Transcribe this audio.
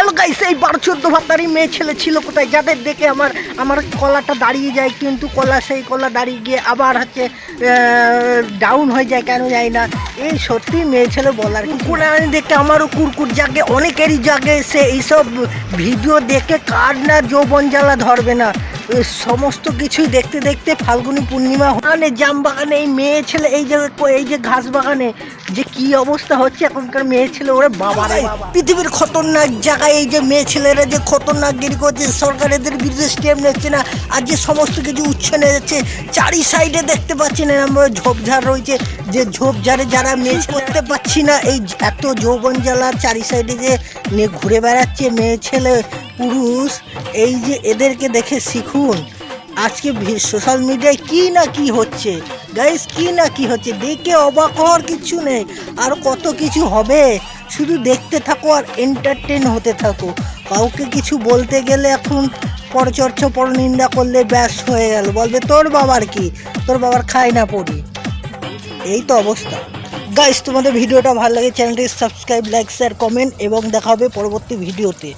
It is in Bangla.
গেল গাইস। এই 12-14 ভাতারি মেয়ে ছেলে ছিল কোথায়, যাদের দেখে আমার কলাটা দাঁড়িয়ে যায়, কিন্তু সেই কলা দাঁড়িয়ে গিয়ে আবার হচ্ছে ডাউন হয়ে যায়, কেন যায় না। এই সত্যি মেয়ে ছেলে বলার কুরকুরানি দেখে আমারও কুরকুর জাগে, অনেকেরই জাগে। সে এইসব ভিডিও দেখে কার না যৌবন জ্বালা ধরবে না। সমস্ত কিছুই দেখতে দেখতে ফাল্গুনী পূর্ণিমা বাগানে, জাম বাগানে, এই মেয়ে ছেলে এই যে ঘাস বাগানে যে কি অবস্থা হচ্ছে এখনকার মেয়ে ছেলে, ওরে বাবা রে বাবা। পৃথিবীর খতরনাক জায়গায় এই যে মেয়ে ছেলেরা যে খতরনাকগিরি করছে, সরকার এদের বিরুদ্ধে স্টেপ নিচ্ছে না। আর যে সমস্ত কিছু উচ্ছনে যাচ্ছে, চারি সাইডে দেখতে পাচ্ছি না আমরা ঝোপঝাড় রয়েছে, যে ঝোপঝাড়ে যারা মেয়ে করতে পারছি না। এই এত যৌবন জ্বালা চারি সাইডে যে নিয়ে ঘুরে বেড়াচ্ছে মেয়ে ছেলে পুরুষ, এই যে এদেরকে দেখে শিখুন। আজকে সোশ্যাল মিডিয়ায় কি না কি হচ্ছে গাইস, কি না কি হচ্ছে, দেখে অবাক হওয়ার কিছু নেই। আর কত কিছু হবে, শুধু দেখতে থাকো আর এন্টারটেন হতে থাকো। কাউকে কিছু বলতে গেলে এখন পরচর্চা পরনিন্দা করলে ব্যাস হয়ে গেল, বলবে তোর বাবার কি, তোর বাবার খায় না পড়ি। এই তো অবস্থা গাইস। তোমাদের ভিডিওটা ভালো লাগে চ্যানেলটি সাবস্ক্রাইব, লাইক, শেয়ার, কমেন্ট এবং দেখা হবে পরবর্তী ভিডিওতে।